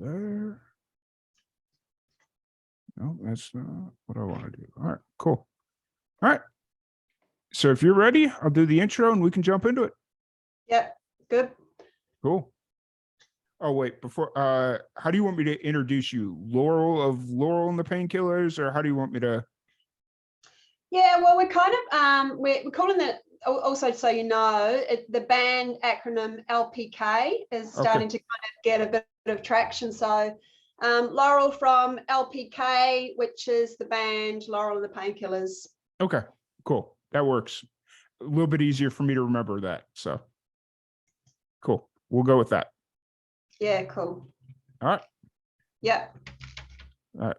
there. No, that's not what I want to do. All right, cool. All right. So if you're ready, I'll do the intro and we can jump into it. Yep, good. Cool. Oh, wait, before how do you want me to introduce you? Laurel of Laurel and the Painkillers, or how do you want me to? Yeah, well, we're kind of we're calling it, also so you know, the band acronym LPK is starting to kind of get a bit of traction. So Laurel from LPK, which is the band Laurel and the Painkillers. Okay, cool. That works. A little bit easier for me to remember that. So cool. We'll go with that. Yeah, cool. All right. Yeah. All right.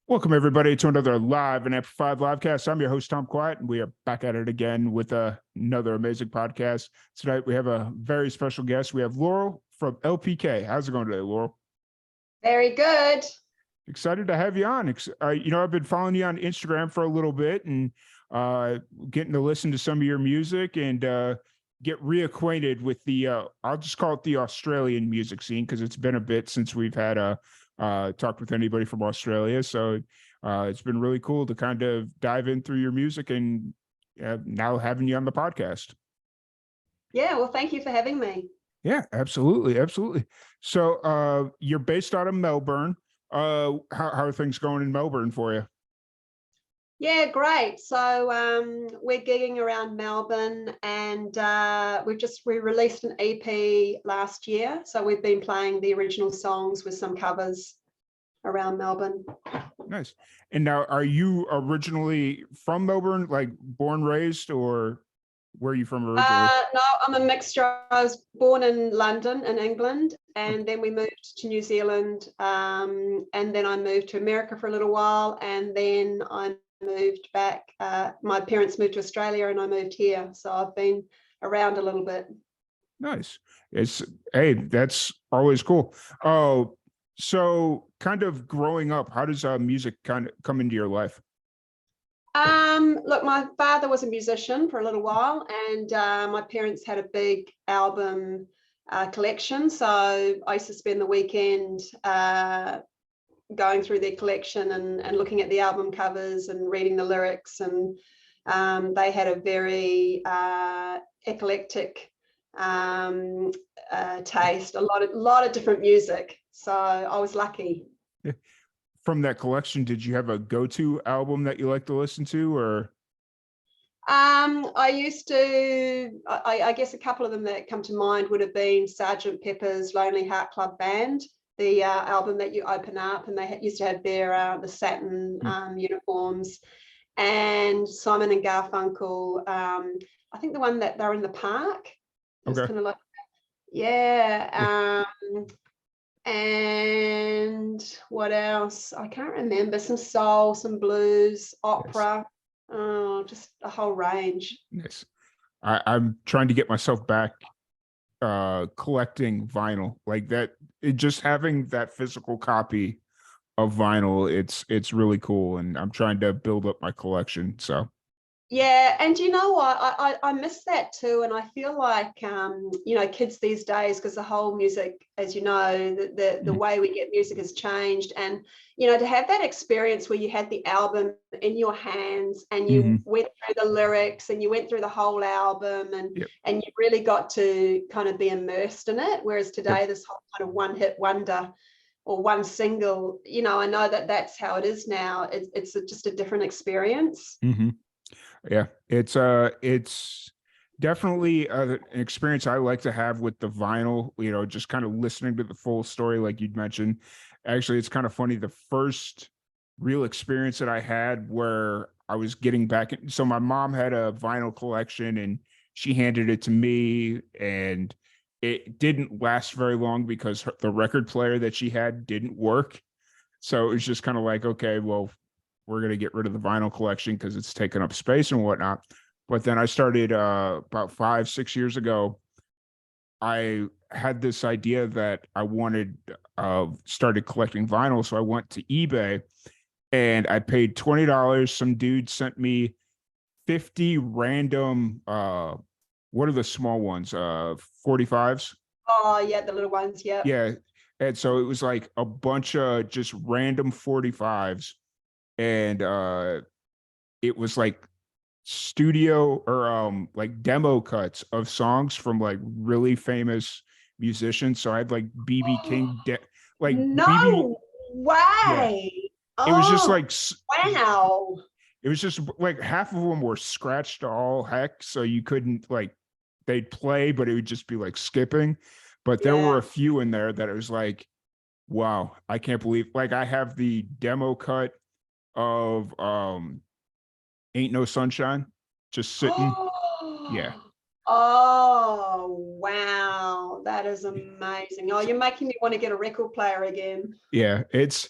Welcome, everybody, to another live and amplified livecast. I'm your host, Tom Quiet, and we are back at it again with another amazing podcast. Tonight, we have a very special guest. We have Laurel from LPK. How's it going today, Laurel? Very good. Excited to have you on. I've been following you on Instagram for a little bit and getting to listen to some of your music and get reacquainted with I'll just call it the Australian music scene, because it's been a bit since we've had talked with anybody from Australia. So it's been really cool to kind of dive in through your music and now having you on the podcast. Yeah, well, thank you for having me. Yeah, absolutely. Absolutely. So you're based out of Melbourne. How are things going in Melbourne for you? Yeah, great. So we're gigging around Melbourne, and we released an EP last year. So we've been playing the original songs with some covers around Melbourne. Nice. And now, are you originally from Melbourne, like born, raised, or where are you from originally? No, I'm a mixture. I was born in London, in England, and then we moved to New Zealand, and then I moved to America for a little while, and then I moved back. My parents moved to Australia and I moved here. So I've been around a little bit. Nice. Hey, that's always cool. Oh, so kind of growing up, how does music kind of come into your life? Look, my father was a musician for a little while, and my parents had a big album collection. So I used to spend the weekend going through their collection and looking at the album covers and reading the lyrics, and they had a very eclectic taste, a lot of different music, so I was lucky. From that collection, did you have a go-to album that you like to listen to, or? I used to, I guess a couple of them that come to mind would have been Sgt. Pepper's Lonely Heart Club Band, the album that you open up, and they used to have their the satin uniforms, and Simon and Garfunkel. I think the one that they're in the park. It's kind of like, yeah. And what else? I can't remember. Some soul, some blues, opera. Oh, just a whole range. Nice. I'm trying to get myself back collecting vinyl like that. Just having that physical copy of vinyl, it's really cool, and I'm trying to build up my collection. So yeah, and you know what, I miss that too, and I feel like kids these days, because the whole music, as you know, the way we get music has changed, and to have that experience where you had the album in your hands and you went through the lyrics and you went through the whole album, and you really got to kind of be immersed in it, whereas today this whole kind of one-hit wonder or one single, I know that's how it is now. It's just a different experience. Yeah, it's definitely an experience I like to have with the vinyl, just kind of listening to the full story, like you'd mentioned. Actually, it's kind of funny. The first real experience that I had where I was getting back in, so my mom had a vinyl collection and she handed it to me, and it didn't last very long because the record player that she had didn't work. So it was just kind of like, okay, well, we're going to get rid of the vinyl collection because it's taking up space and whatnot. But then I started about 5-6 years ago. I had this idea that I wanted started collecting vinyl. So I went to eBay and I paid $20. Some dude sent me 50 random, what are the small ones? 45s? Oh, yeah, the little ones, yeah. Yeah. And so it was like a bunch of just random 45s, and it was like studio or like demo cuts of songs from like really famous musicians. So I had like BB King, like BB, No yeah. way. It was just Oh, like wow. it was just like half of them were scratched to all heck, so you couldn't like they'd play, but it would just be like skipping. But there were Yeah. a few in there that it was like, wow, I can't believe like I have the demo cut of Ain't No Sunshine just sitting. Yeah. Oh, wow. That is amazing. Oh, you're making me want to get a record player again. Yeah, it's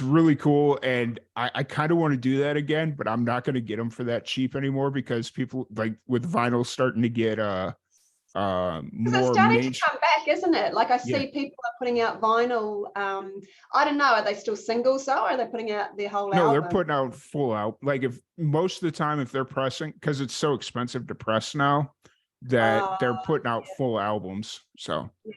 really cool, and I kind of want to do that again, but I'm not going to get them for that cheap anymore because people like with vinyl starting to get Because it's more starting to mainstream. come back, isn't it? Like I Yeah. see people are putting out vinyl. I don't know. Are they still singles though? Or are they putting out their whole No, they're album? putting out full out. Like if most of the time, if they're pressing, because it's so expensive to press now, that Uh, they're putting out full albums. So yeah.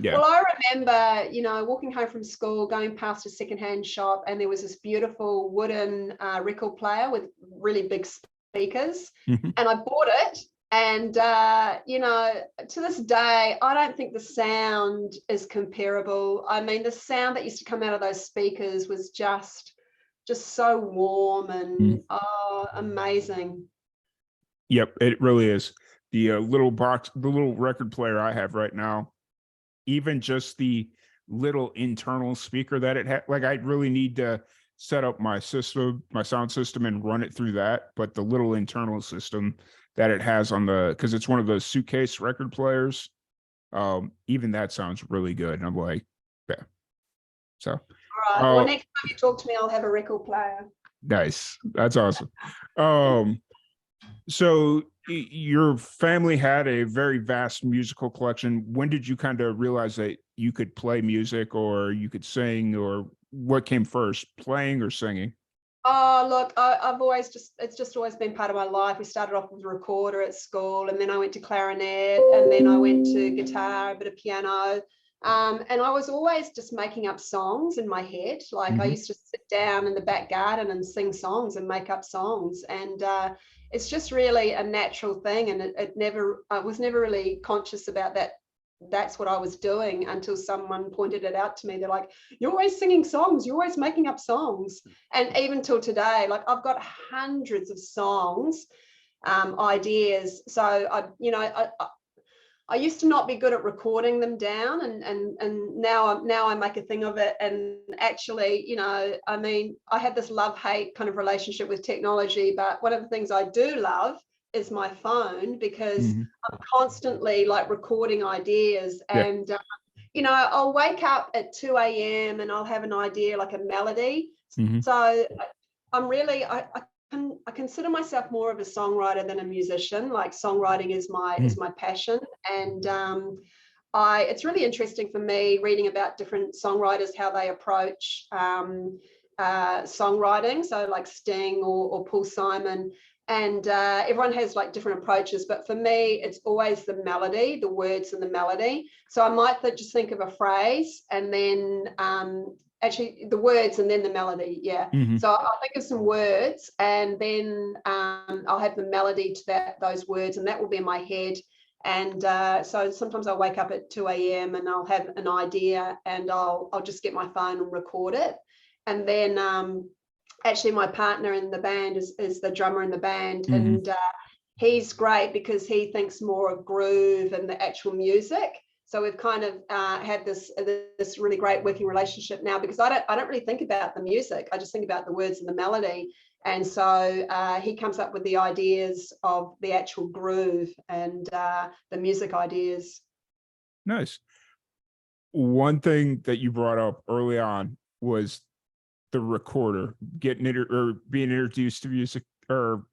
yeah. Well, I remember, walking home from school, going past a secondhand shop, and there was this beautiful wooden record player with really big speakers, Mhm. and I bought it. And to this day, I don't think the sound is comparable. I mean, the sound that used to come out of those speakers was just so warm Mhm. and amazing. Yep, it really is. The little box, the little record player I have right now, even just the little internal speaker that it had, like I really need to set up my system, my sound system, and run it through that. But the little internal system that it has on the, because it's one of those suitcase record players, even that sounds really good. And I'm like, yeah. So, All right. Well, uh, next time you talk to me, I'll have a record player. nice. That's awesome. Um, So your family had a very vast musical collection. When did you kind of realize that you could play music or you could sing, or what came first, playing or singing? Oh, look, I've always it's just always been part of my life. We started off with a recorder at school, and then I went to clarinet, and then I went to guitar, a bit of piano. And I was always just making up songs in my head. Like I Hmm. used to sit down in the back garden and sing songs and make up songs. And it's just really a natural thing. And I was never really conscious about that. That's what I was doing until someone pointed it out to me. They're like, you're always singing songs, you're always making up songs. And even till today, like I've got hundreds of songs, ideas. So I used to not be good at recording them down, and now I make a thing of it. And actually, I mean, I have this love-hate kind of relationship with technology, but one of the things I do love is my phone, because Hmm. I'm constantly like recording ideas. Yeah. And I'll wake up at 2 a.m. and I'll have an idea, like a melody. Hmm. So I'm really, I consider myself more of a songwriter than a musician. Like songwriting is my passion. And it's really interesting for me reading about different songwriters, how they approach songwriting. So like Sting or Paul Simon, and everyone has like different approaches, but for me it's always the melody, the words and the melody. So I might just think of a phrase, and then actually the words and then the melody. Yeah. Hmm. So I'll think of some words, and then I'll have the melody to those words, and that will be in my head. And so sometimes I'll wake up at 2 a.m. and I'll have an idea, and I'll just get my phone and record it. And then actually my partner in the band is the drummer in the band. Hmm. And he's great because he thinks more of groove and the actual music. So we've kind of had this really great working relationship now, because I don't really think about the music. I just think about the words and the melody. And so he comes up with the ideas of the actual groove and the music ideas. Nice. One thing that you brought up early on was the recorder, getting it or being introduced to music or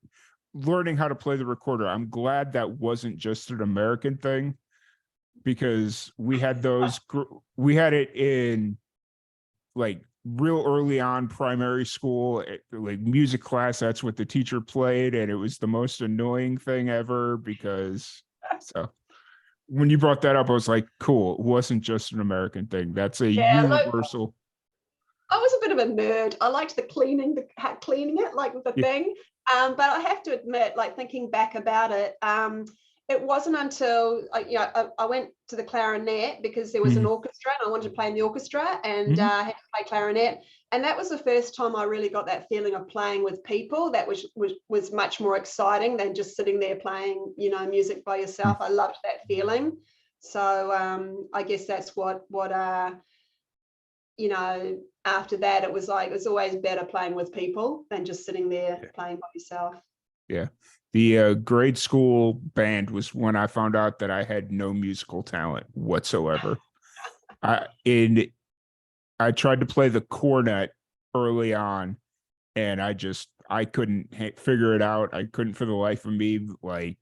learning how to play the recorder. I'm glad that wasn't just an American thing, because we had we had it in like real early on primary school, like music class. That's what the teacher played, and it was the most annoying thing ever because so when you brought that up, I was like, cool. It wasn't just an American thing. That's a Yeah, look, universal. I was a bit of a nerd. I liked cleaning it, like with the Yeah. thing. But I have to admit, like thinking back about it, it wasn't until I went to the clarinet because there was an Mhm. orchestra and I wanted to play in the orchestra and Mhm. I had to play clarinet. And that was the first time I really got that feeling of playing with people. That was much more exciting than just sitting there playing, music by yourself. I loved that feeling. So I guess that's what after that, it was like, it was always better playing with people than just sitting there Yeah. playing by yourself. Yeah. The grade school band was when I found out that I had no musical talent whatsoever. And I tried to play the cornet early on, and I couldn't figure it out. I couldn't for the life of me, like,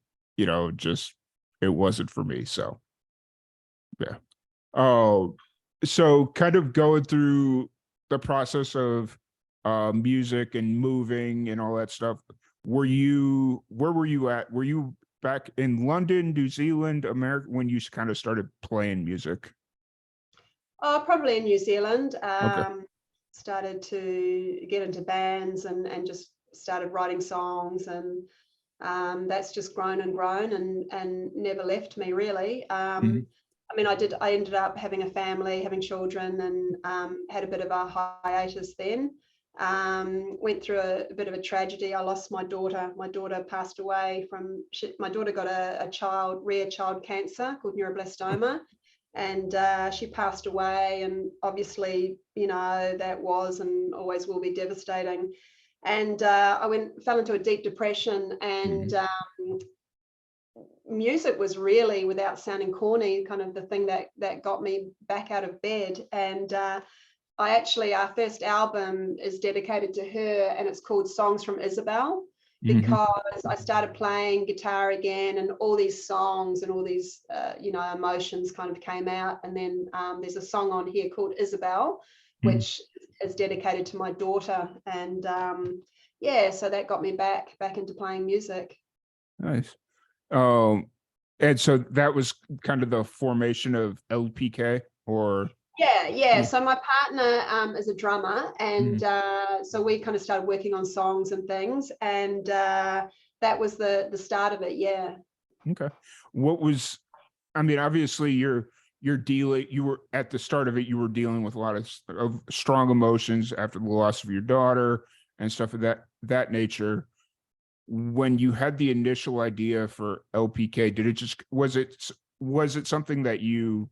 just it wasn't for me. So yeah. Oh, so kind of going through the process of music and moving and all that stuff. Where were you at? Were you back in London, New Zealand, America when you kind of started playing music? Oh, probably in New Zealand. Okay. Started to get into bands and just started writing songs, and that's just grown and grown and never left me really. Mhm. I mean, I ended up having a family, having children, and had a bit of a hiatus then. Went through a bit of a tragedy. I lost my daughter. My daughter passed away my daughter got a rare child cancer called neuroblastoma, and she passed away. And obviously, that was and always will be devastating. And I fell into a deep depression, and Mhm. music was really, without sounding corny, kind of the thing that got me back out of bed. And our first album is dedicated to her, and it's called Songs from Isabel, Mhm. because I started playing guitar again, and all these songs and all these emotions kind of came out. And then there's a song on here called Isabel, Mhm. which is dedicated to my daughter. And yeah, so that got me back into playing music. Nice. Um, and so that was kind of the formation of LPK, or Yeah. yeah. So my partner is a drummer, and Mhm. so we kind of started working on songs and things, and that was the start of it. Yeah. Okay. What was I mean, obviously you're dealing you were at the start of it, you were dealing with a lot of strong emotions after the loss of your daughter and stuff of that nature. When you had the initial idea for LPK, did it just was it something that you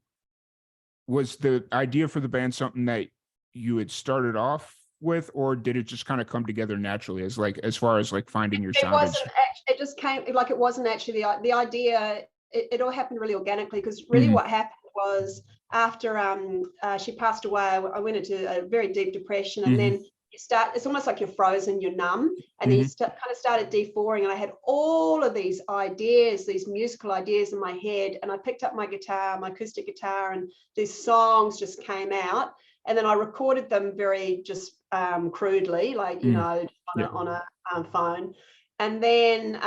was the idea for the band something that you had started off with, or did it just kind of come together naturally as like as far as like finding your It sound and wasn't actually, it just came like, it wasn't actually the idea. It all happened really organically, because really Mhm. what happened was, after she passed away, I went into a very deep depression. And Mhm. then it's almost like you're frozen, you're numb, and then you Mhm. kind of started D4ing. And I had all of these ideas, these musical ideas in my head, and I picked up my guitar, my acoustic guitar, and these songs just came out. And then I recorded them very just crudely, like, Mhm. on Yeah. a phone. And then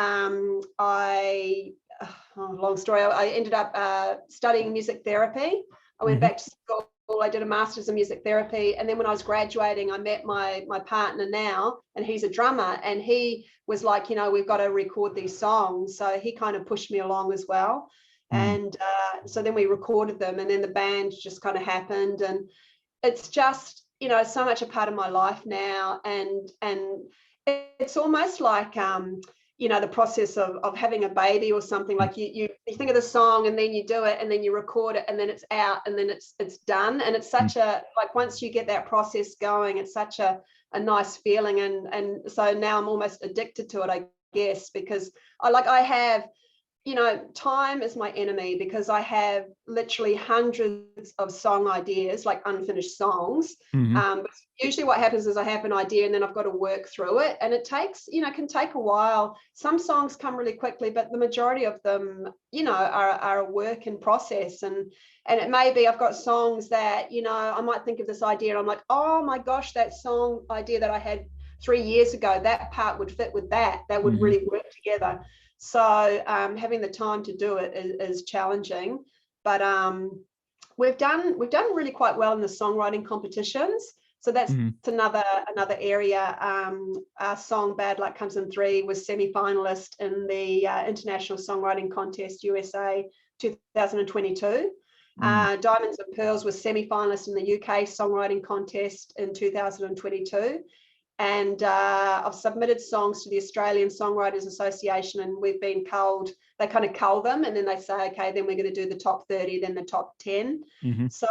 long story, I ended up studying music therapy. I went Mhm. back to school. I did a master's in music therapy, and then when I was graduating, I met my partner now, and he's a drummer. And he was like, we've got to record these songs. So he kind of pushed me along as well. Mhm. And so then we recorded them, and then the band just kind of happened. And it's just, so much a part of my life now. And it's almost like the process of having a baby or something. Mhm. Like, you think of the song, and then you do it, and then you record it, and then it's out, and then it's done. And it's Mhm. such a, like, once you get that process going, it's such a nice feeling. And so now I'm almost addicted to it, I guess, because I have, time is my enemy, because I have literally hundreds of song ideas, like unfinished songs. Mhm. But usually what happens is I have an idea, and then I've got to work through it. And it takes, can take a while. Some songs come really quickly, but the majority of them, are a work in process. And it may be, I've got songs that, I might think of this idea, and I'm like, oh my gosh, that song idea that I had 3 years ago, that part would fit with that. That would really work together. So having the time to do it is challenging, but we've done really quite well in the songwriting competitions. So that's another area. Our song "Bad Luck Comes in Three" was semi-finalist in the International Songwriting Contest USA 2022. Diamonds and Pearls was semi-finalist in the UK Songwriting Contest in 2022. And I've submitted songs to the Australian Songwriters Association, and we've been culled. They kind of cull them, and then they say, okay, then we're going to do the top 30, then the top 10. So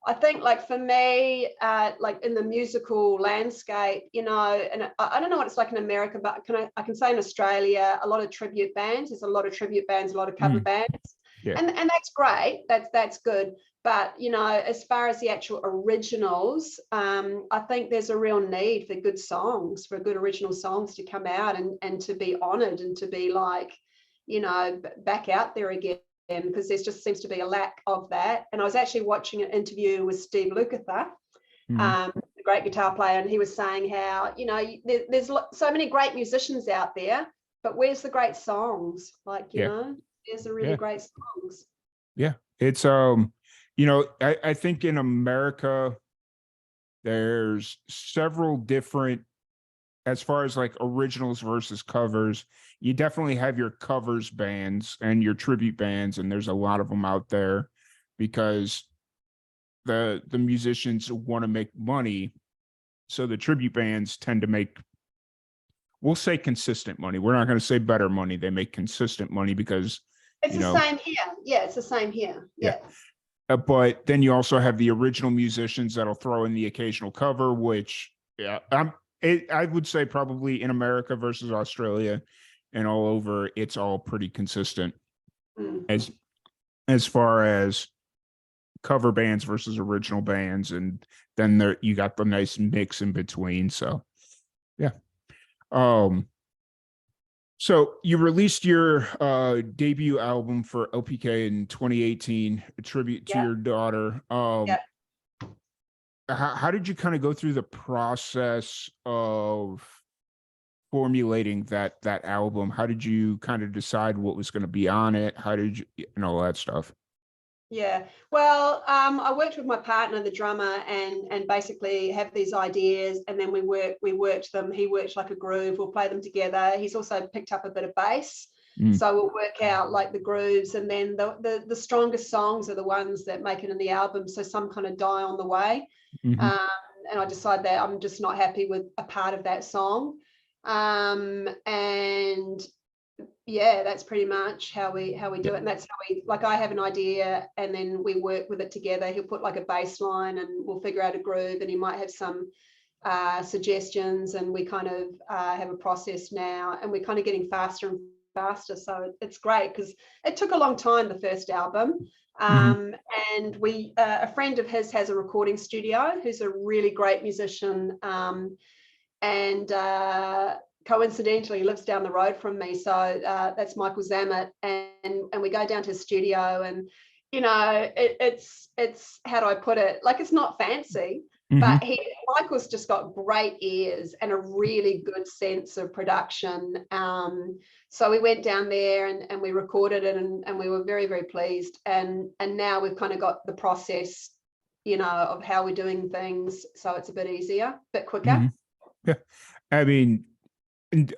I think, like, for me, like in the musical landscape, you know, and I don't know what it's like in America, but I can say in Australia, a lot of tribute bands. There's a lot of tribute bands, a lot of cover bands. Yeah. And that's great. That's good. But, you know, as far as the actual originals, I think there's a real need for good songs, for good original songs to come out and to be honoured and to be, like, you know, back out there again, because there just seems to be a lack of that. And I was actually watching an interview with Steve Lukather, the great guitar player, and he was saying how, you know, there's so many great musicians out there, but where's the great songs? Like, you know, there's the really great songs. Yeah, it's you know, I think in America there's several different, as far as like originals versus covers. You definitely have your covers bands and your tribute bands, and there's a lot of them out there because the musicians want to make money. So the tribute bands tend to make, we'll say, consistent money. We're not going to say better money. They make consistent money because it's the same here. Yeah, it's the same here. Yeah. But then you also have the original musicians that'll throw in the occasional cover, which I would say probably in America versus Australia and all over, it's all pretty consistent as far as cover bands versus original bands, and then there you got the nice mix in between. So yeah. So you released your debut album for LPK in 2018, a tribute to your daughter. How did you kind of go through the process of formulating that album? How did you kind of decide what was going to be on it? How did you, and all that stuff? Yeah, well, I worked with my partner, the drummer, and basically have these ideas, and then we worked them. He worked like a groove. We'll play them together. He's also picked up a bit of bass, so we'll work out like the grooves, and then the strongest songs are the ones that make it in the album. So some kind of die on the way, and I decide that I'm just not happy with a part of that song, and yeah, that's pretty much how we do it. And that's how like, I have an idea and then we work with it together. He'll put like a bass line and we'll figure out a groove, and he might have some suggestions, and we kind of have a process now, and we're kind of getting faster and faster. So it's great because it took a long time, the first album. And we a friend of his has a recording studio who's a really great musician, and coincidentally lives down the road from me, so that's Michael Zammit, and we go down to his studio, and you know, it's how do I put it, like, it's not fancy, but Michael's just got great ears and a really good sense of production. So we went down there and we recorded it, and we were very, very pleased, and now we've kind of got the process, you know, of how we're doing things, so it's a bit easier, a bit quicker. Yeah, I mean,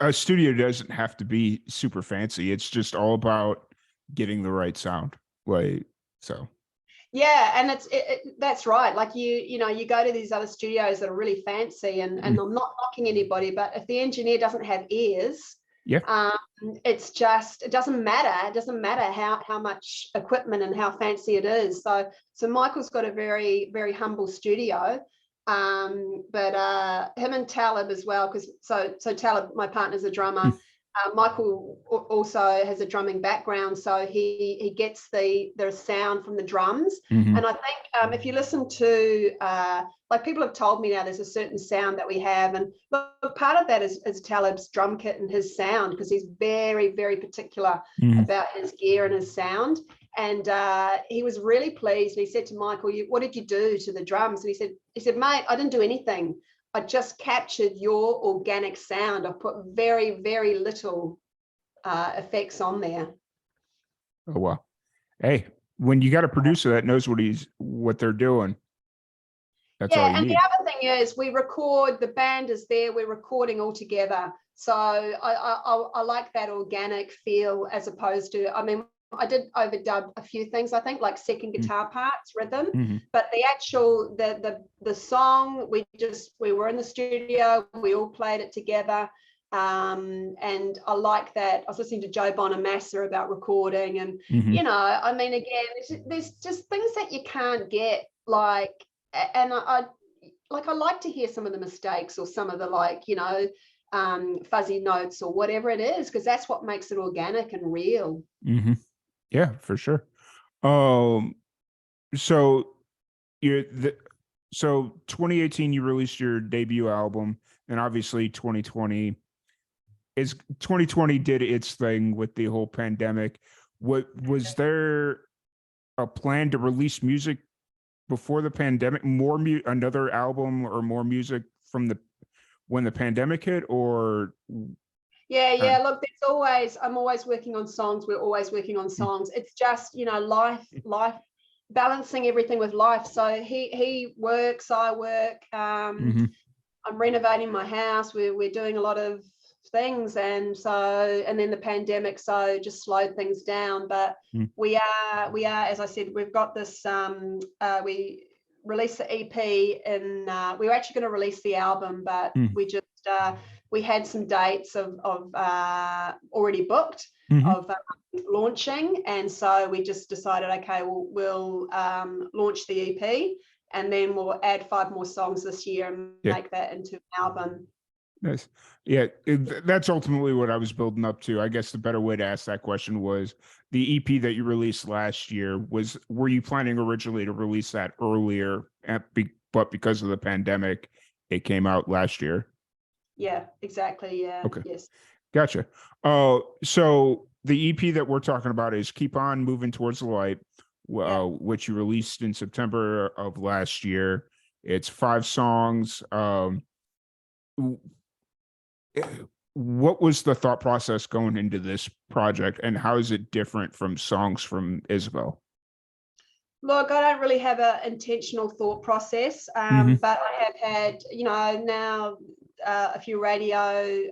a studio doesn't have to be super fancy. It's just all about getting the right sound. Like, so. Yeah, and that's right. Like, you know, you go to these other studios that are really fancy, and I'm not knocking anybody, but if the engineer doesn't have ears, it's just, it doesn't matter. It doesn't matter how much equipment and how fancy it is. So Michael's got a very, very humble studio. But him and Talib as well, because so Talib, my partner's a drummer. Michael also has a drumming background, so he gets the sound from the drums. And I think if you listen to like, people have told me now there's a certain sound that we have, and look, part of that is Talib's drum kit and his sound, because he's very, very particular about his gear and his sound. And he was really pleased. And he said to Michael, "What did you do to the drums?" And he said, "Mate, I didn't do anything. I just captured your organic sound. I put very, very little effects on there. Oh wow. Hey, when you got a producer that knows what they're doing, that's all Yeah, you and the need. other thing is we record, the band is there, we're recording all together. So I like that organic feel as opposed to, I mean, I did overdub a few things, I think, like second guitar parts, rhythm, but the actual, the song, we were in the studio, we all played it together. And I like that. I was listening to Joe Bonamassa about recording, and you know, I mean, again, there's just things that you can't get, like, and I like to hear some of the mistakes or some of the, like, you know, fuzzy notes or whatever it is, because that's what makes it organic and real. Yeah, for sure. Um, so so 2018 you released your debut album, and obviously 2020 did its thing with the whole pandemic. What was there a plan to release music before the pandemic, another album or more music from when the pandemic hit, or Yeah, look, I'm always working on songs, we're always working on songs. It's just, you know, life balancing everything with life. So he works, I work, I'm renovating my house, we're doing a lot of things, and then the pandemic just slowed things down. But we are, as I said, we've got this we released the EP, and we were actually going to release the album, but we had some dates of already booked of launching, and so we just decided, okay, we'll launch the EP, and then we'll add 5 more songs this year and make that into an album. Nice. Yeah, that's ultimately what I was building up to. I guess the better way to ask that question was the EP that you released last year. Were you planning originally to release that earlier, but because of the pandemic, it came out last year? Yeah, exactly. Yeah. Okay. Yes. Gotcha. So the EP that we're talking about is "Keep On Moving Towards the Light," which you released in September of last year. It's 5 songs. What was the thought process going into this project, and how is it different from songs from Isabel? Look, I don't really have an intentional thought process, but I have had, you know, now a few radio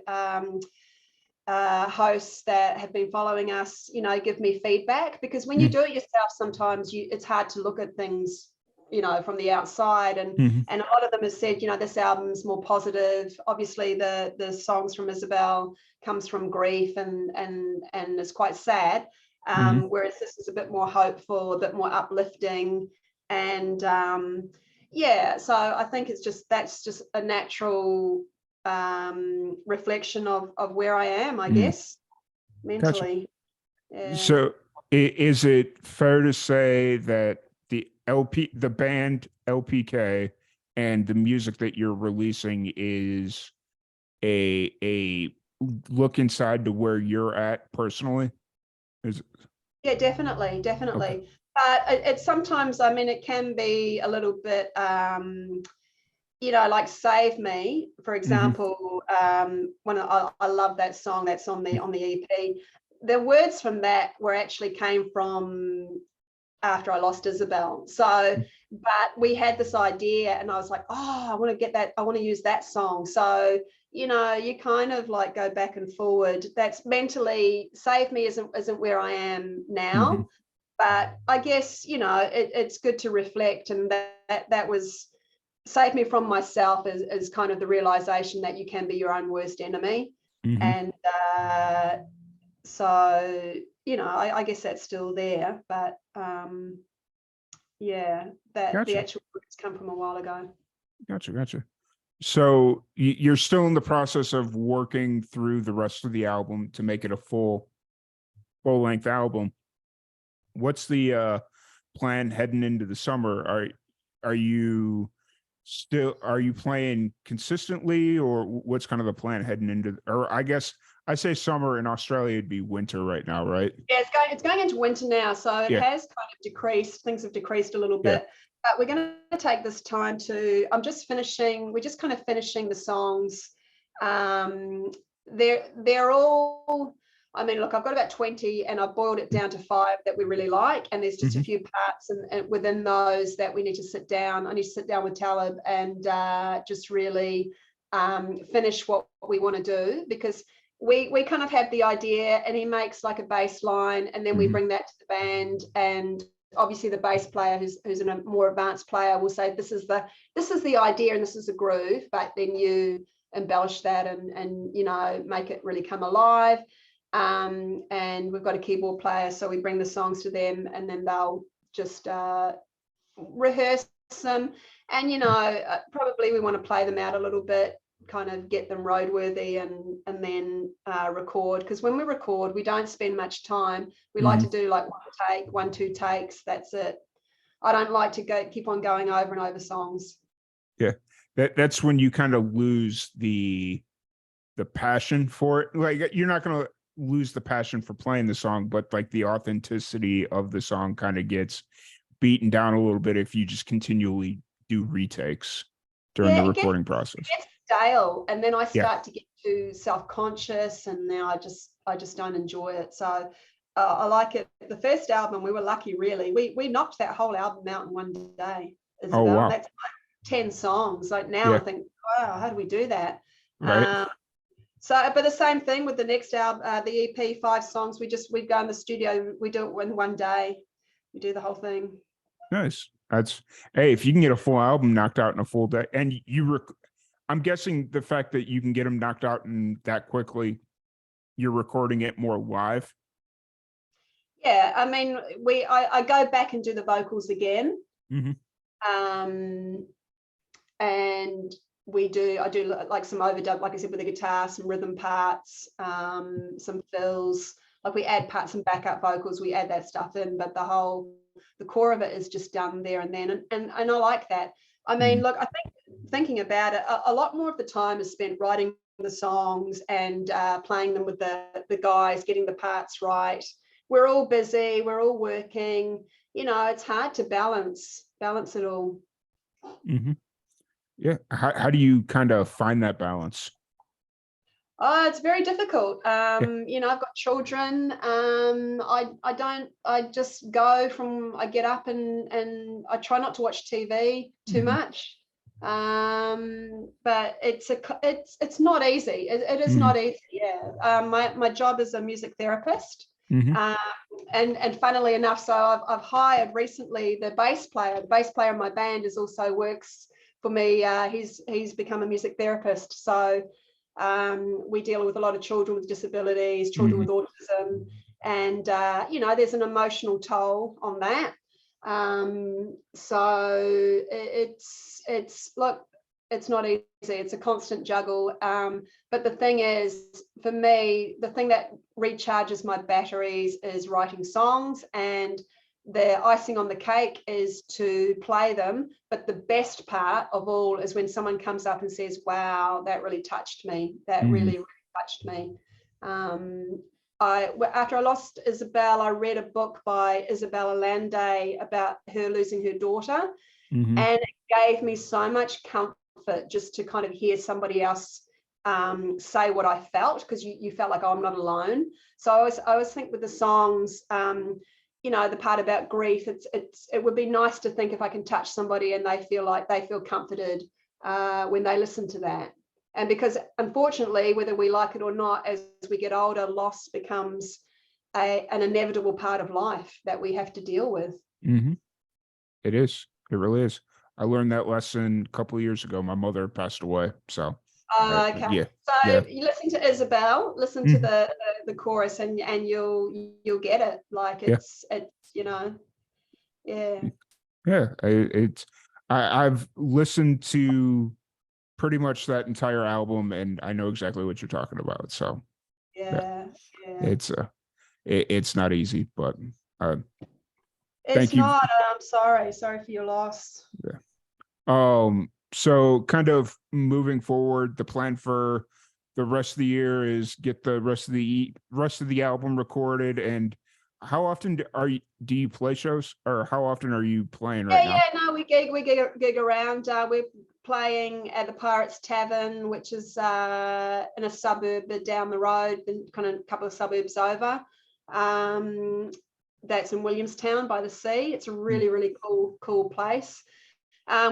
hosts that have been following us, you know, give me feedback, because when you do it yourself, sometimes it's hard to look at things, you know, from the outside, and a lot of them have said, you know, this album's more positive. Obviously the songs from Isabel comes from grief and it's quite sad, whereas this is a bit more hopeful, a bit more uplifting, and so I think that's just a natural reflection of where I am, I guess, mentally. Gotcha. So is it fair to say that the band LPK and the music that you're releasing is a look inside to where you're at personally? Yeah, definitely. Okay. But it's sometimes, I mean, it can be a little bit you know, like Save Me, for example. When I love that song that's on the EP. The words from that came from after I lost Isabel. So, but we had this idea, and I was like, oh, I want to get that, I want to use that song. So, you know, you kind of like go back and forward. That's mentally, Save Me isn't where I am now, but I guess, you know, it's good to reflect, and that was Save Me from myself is kind of the realization that you can be your own worst enemy. And so, you know, I guess that's still there, but the Gotcha. actual words come from a while ago. Gotcha. So you're still in the process of working through the rest of the album to make it a full length album. What's the plan heading into the summer? Are you playing consistently, or what's kind of the plan heading into, or I guess I say summer in Australia, it'd be winter right now, right? Yeah, it's going into winter now, so it has kind of decreased. Things have decreased a little bit. But we're going to take this time to, we're just kind of finishing the songs. They're all, I mean, look, I've got about 20 and I've boiled it down to 5 that we really like. And there's just a few parts and within those that we need to sit down. I need to sit down with Talib and just really finish what we want to do, because we kind of have the idea and he makes like a bass line and then we bring that to the band, and obviously the bass player who's a more advanced player will say this is the idea and this is the groove, but then you embellish that and you know, make it really come alive. And we've got a keyboard player, so we bring the songs to them and then they'll just rehearse them, and you know, probably we want to play them out a little bit, kind of get them roadworthy, and then record, because when we record we don't spend much time. We like to do like 1-2 takes, that's it. I don't like to keep on going over and over songs. Yeah, that's when you kind of lose the passion for it. Like, you're not going to lose the passion for playing the song, but like the authenticity of the song kind of gets beaten down a little bit if you just continually do retakes during the recording process. It gets stale, and then I start to get too self-conscious, and then I just don't enjoy it. So I like it. The first album, we were lucky, really. We knocked that whole album out in one day, Isabel. Oh, wow. That's like 10 songs. Like now I think, wow, how do we do that? Right. So, but the same thing with the next album, the EP, 5 songs. We go in the studio, we do it in one day. We do the whole thing. Nice. Hey, if you can get a full album knocked out in a full day, and I'm guessing the fact that you can get them knocked out in that quickly, you're recording it more live. Yeah, I mean, I go back and do the vocals again, and I do like some overdub, like I said, with the guitar, some rhythm parts, some fills. Like we add parts and backup vocals, we add that stuff in, but the core of it is just done there and then, and I like that. I mean, look, I think thinking about it, a lot more of the time is spent writing the songs and playing them with the guys, getting the parts right. We're all busy, we're all working, you know, it's hard to balance it all. Yeah. How do you kind of find that balance? Oh, it's very difficult. You know, I've got children. I just I get up and I try not to watch TV too much. But it's not easy. It is not easy. Yeah. My job is a music therapist. And funnily enough, so I've hired recently the bass player. The bass player in my band also works for me. He's become a music therapist. So we deal with a lot of children with disabilities, children with autism, and you know, there's an emotional toll on that. So it's look, it's not easy. It's a constant juggle. But the thing is, for me, the thing that recharges my batteries is writing songs, and the icing on the cake is to play them. But the best part of all is when someone comes up and says, wow, that really touched me. That really touched me. After I lost Isabel, I read a book by Isabella Landé about her losing her daughter. And it gave me so much comfort just to kind of hear somebody else say what I felt, because you felt like, oh, I'm not alone. So I always think with the songs, you know, the part about grief, it would be nice to think if I can touch somebody and they feel comforted when they listen to that. And because unfortunately, whether we like it or not, as we get older, loss becomes an inevitable part of life that we have to deal with. It is. It really is. I learned that lesson a couple of years ago. My mother passed away. So okay. Yeah. So you listen to Isabel, listen to the chorus, and you'll get it. Like it's you know, I've listened to pretty much that entire album, and I know exactly what you're talking about. So it's not easy, but it's not. I'm sorry for your loss. So kind of moving forward, the plan for the rest of the year is get the rest of the album recorded. And how often do you play shows, or how often are you playing right now? No, we gig around. We're playing at the Pirates Tavern, which is in a suburb down the road, kind of a couple of suburbs over. That's in Williamstown by the sea. It's a really, really cool place.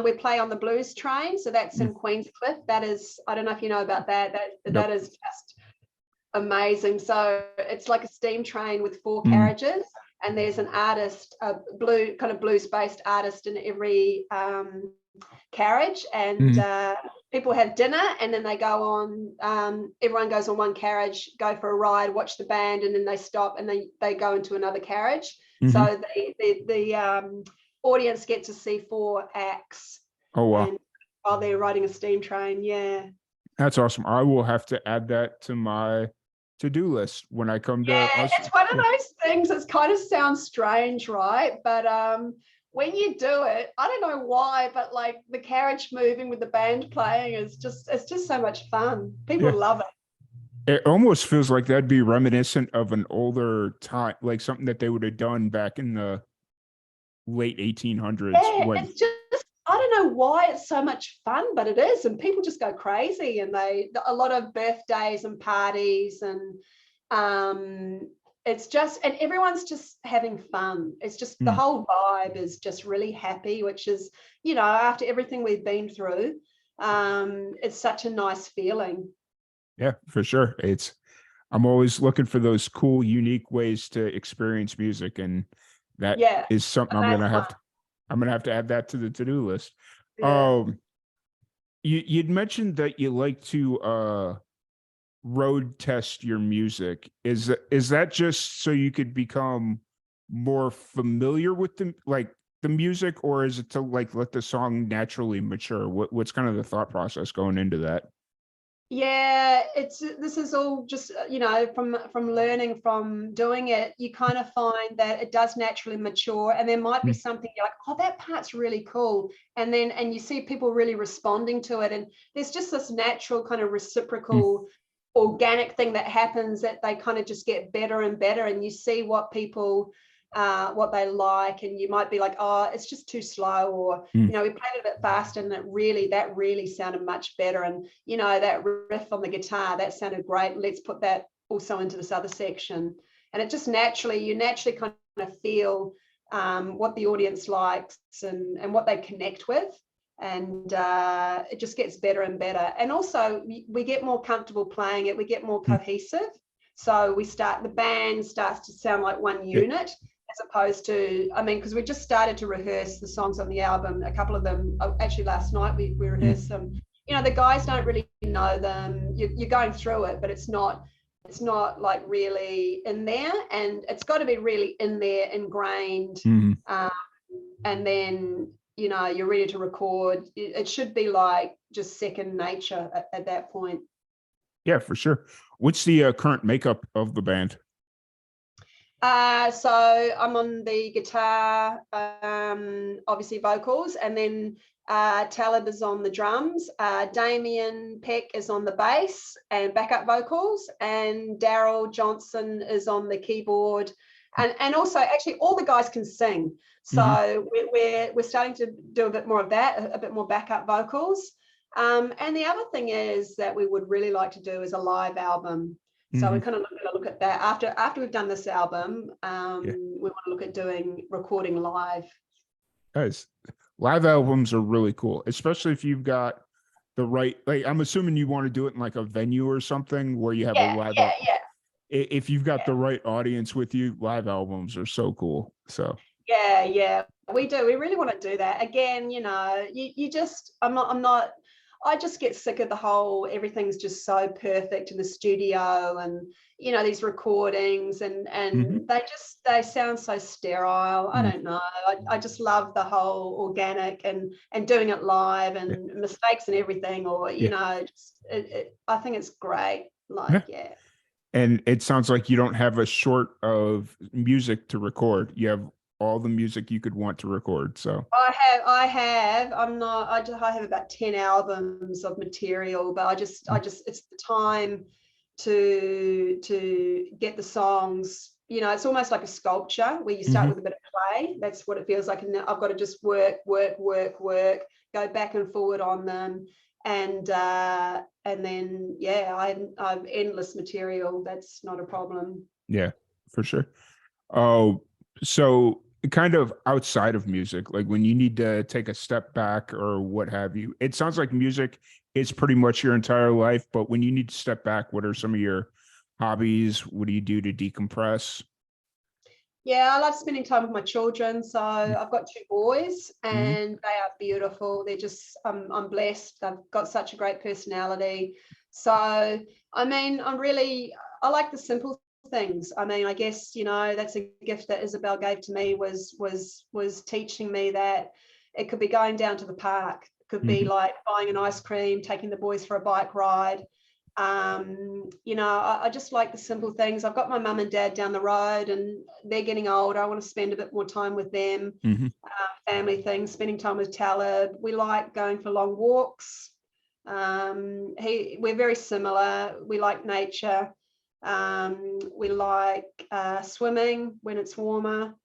We play on the Blues Train, so that's in Queenscliff. That is, I don't know if you know about that. That is just amazing. So it's like a steam train with 4 carriages, and there's an artist, a blues-based artist in every carriage, and people have dinner, and then they go on. Everyone goes on one carriage, go for a ride, watch the band, and then they stop and they go into another carriage. So the audience get to see 4 acts. Oh wow! And while they're riding a steam train, yeah. That's awesome. I will have to add that to my to-do list when I come to. Yeah, it's one of those things that kind of sounds strange, right? But when you do it, I don't know why, but like the carriage moving with the band playing it's just so much fun. People love it. It almost feels like that'd be reminiscent of an older time, like something that they would have done back in the late 1800s. Yeah, it's just, I don't know why it's so much fun, but it is, and people just go crazy, and a lot of birthdays and parties, and it's just, and everyone's just having fun. It's just the whole vibe is just really happy, which is, after everything we've been through, it's such a nice feeling. Yeah, for sure. I'm always looking for those cool, unique ways to experience music, and that is something I'm gonna have to add that to the to-do list. Yeah. You'd mentioned that you like to road test your music. Is that just so you could become more familiar with the music, or is it to like let the song naturally mature? What's kind of the thought process going into that? Yeah, this is all just from learning from doing it. You kind of find that it does naturally mature, and there might be something you're like, oh, that part's really cool, and you see people really responding to it, and there's just this natural kind of reciprocal organic thing that happens, that they kind of just get better and better, and you see what people what they like, and you might be like, oh, it's just too slow, or we played it a bit faster, and that really sounded much better, and that riff on the guitar, that sounded great, let's put that also into this other section. And it just you naturally kind of feel what the audience likes, and what they connect with, and it just gets better and better. And also we get more comfortable playing it, we get more cohesive, so the band starts to sound like one unit, as opposed to, because we just started to rehearse the songs on the album. A couple of them, actually last night we rehearsed them. The guys don't really know them. You're going through it, but it's not like really in there, and it's got to be really in there, ingrained. And then you're ready to record. It should be like just second nature at that point. Yeah, for sure. What's the current makeup of the band? So I'm on the guitar, obviously vocals, and then Talib is on the drums. Damien Peck is on the bass and backup vocals, and Daryl Johnson is on the keyboard, and also actually all the guys can sing. So we're starting to do a bit more of that, a bit more backup vocals. And the other thing is that we would really like to do is a live album. So we're kind of going to look at that after we've done this album. We want to look at recording live. Guys, live albums are really cool, especially if you've got the right. Like, I'm assuming you want to do it in like a venue or something where you have a live. If you've got the right audience with you, live albums are so cool. So yeah, we do. We really want to do that again. You just. I just get sick of the whole, everything's just so perfect in the studio, and these recordings, and they sound so sterile. I don't know. I just love the whole organic and doing it live, and mistakes and everything, or I think it's great. And it sounds like you don't have a short of music to record. You have all the music you could want to record. So I have about 10 albums of material, but I just it's the time to get the songs. It's almost like a sculpture where you start with a bit of play. That's what it feels like. And I've got to just work, go back and forward on them. And then, yeah, I've endless material. That's not a problem. Yeah, for sure. Oh, so kind of outside of music, like when you need to take a step back or what have you, it sounds like music is pretty much your entire life, but when you need to step back, what are some of your hobbies? What do you do to decompress? Yeah, I love spending time with my children. So I've got 2 boys Mm-hmm. and they are beautiful. They're just, I'm blessed. They've got such a great personality. So, I mean, I like the simple things. I mean, I guess, that's a gift that Isabel gave to me was teaching me that it could be going down to the park. It could be Mm-hmm. like buying an ice cream, taking the boys for a bike ride. I just like the simple things. I've got my mum and dad down the road and they're getting older. I want to spend a bit more time with them. Mm-hmm. Family things, spending time with Talib. We like going for long walks. We're very similar. We like nature. We like swimming when it's warmer.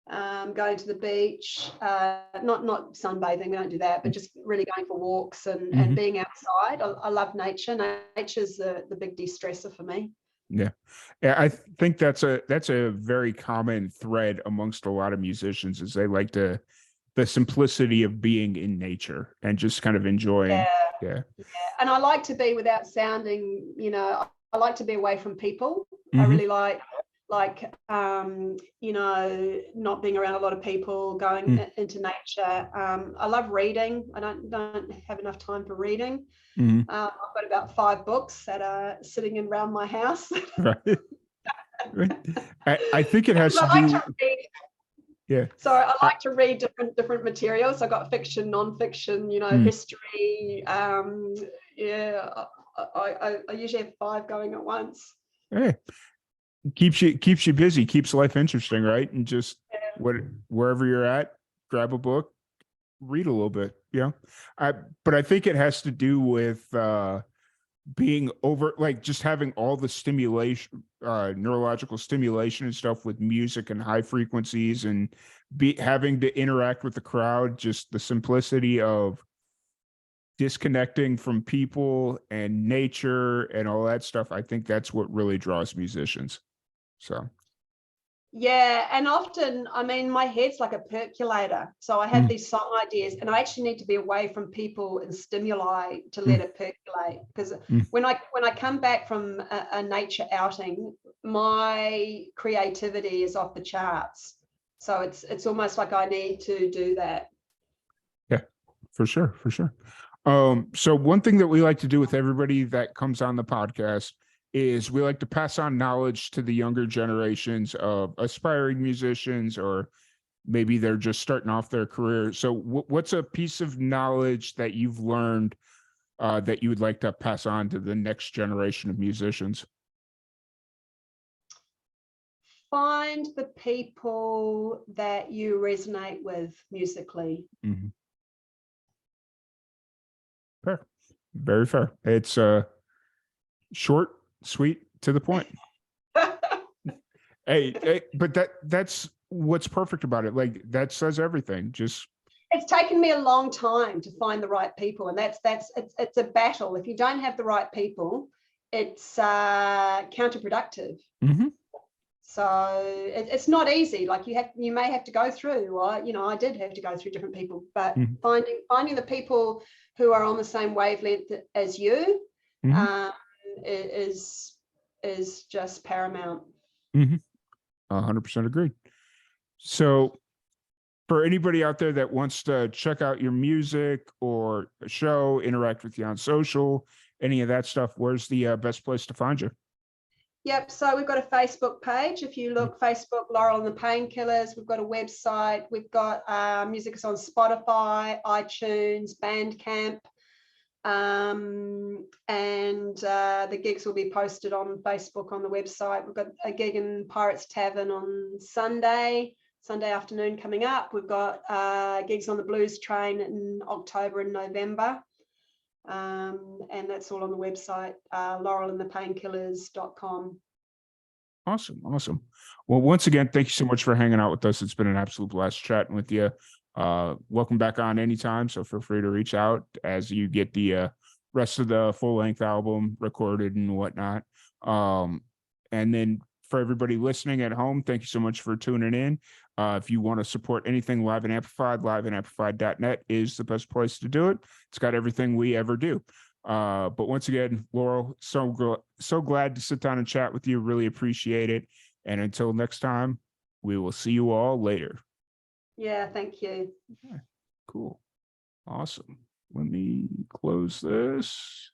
Going to the beach, not sunbathing, we don't do that, but just really going for walks and Mm-hmm. being outside. I love nature. Nature's the big de-stressor for me. Yeah. Yeah, I think that's a very common thread amongst a lot of musicians is they like the simplicity of being in nature and just kind of enjoying. Yeah, Yeah. yeah. And I like to be without sounding, I like to be away from people. I Mm-hmm. really like not being around a lot of people, going into nature. I love reading. I don't have enough time for reading. Mm-hmm. I've got about 5 books that are sitting around my house. Right. Right. I think it has I to like do. to read. Yeah. So I I, like to read different materials. I got fiction, non-fiction, mm, history. Yeah, I usually have 5 going at once. hey, keeps you busy, keeps life interesting, right? And just what wherever you're at, grab a book, read a little bit. Yeah. I but I think it has to do with being over like just having all the stimulation neurological stimulation and stuff with music and high frequencies and be having to interact with the crowd, just the simplicity of disconnecting from people and nature and all that stuff. I think that's what really draws musicians. So Yeah, and often, I mean, my head's like a percolator. So I have mm, these song ideas, and I actually need to be away from people and stimuli to let mm, it percolate. Because mm. when I come back from a nature outing, my creativity is off the charts. So it's almost like I need to do that. Yeah, for sure, for sure. So one thing that we like to do with everybody that comes on the podcast is we like to pass on knowledge to the younger generations of aspiring musicians, or maybe they're just starting off their career. So what's a piece of knowledge that you've learned that you would like to pass on to the next generation of musicians? Find the people that you resonate with musically. Mhm. Fair, very fair. It's short, sweet, to the point. Hey, but that's what's perfect about it. Like that says everything. Just It's taken me a long time to find the right people, and it's a battle. If you don't have the right people, it's counterproductive. mhm, So it's not easy. Like you may have to go through, or I did have to go through different people, but mhm, finding the people who are on the same wavelength as you mhm, um, is just paramount. mhm. 100% agreed. So for anybody out there that wants to check out your music or a show, interact with you on social, any of that stuff, where's the best place to find you? Yep. So we've got a Facebook page. If you look, Facebook, Laurel and the Painkillers. We've got a website. We've got music is on Spotify, iTunes, Bandcamp. And the gigs will be posted on Facebook on the website. We've got a gig in Pirates Tavern on Sunday afternoon coming up. We've got gigs on the Blues Train in October and November. And that's all on the website, laurelandthepainkillers.com. Awesome. Awesome. Well, once again, thank you so much for hanging out with us. It's been an absolute blast chatting with you. Welcome back on anytime. So feel free to reach out as you get the rest of the full length album recorded and whatnot. And then for everybody listening at home, thank you so much for tuning in. If you want to support anything Live and Amplified, liveandamplified.net is the best place to do it. It's got everything we ever do. But once again, Laurel, so glad to sit down and chat with you. Really appreciate it. And until next time, we will see you all later. Yeah, thank you. Cool. Awesome. Let me close this.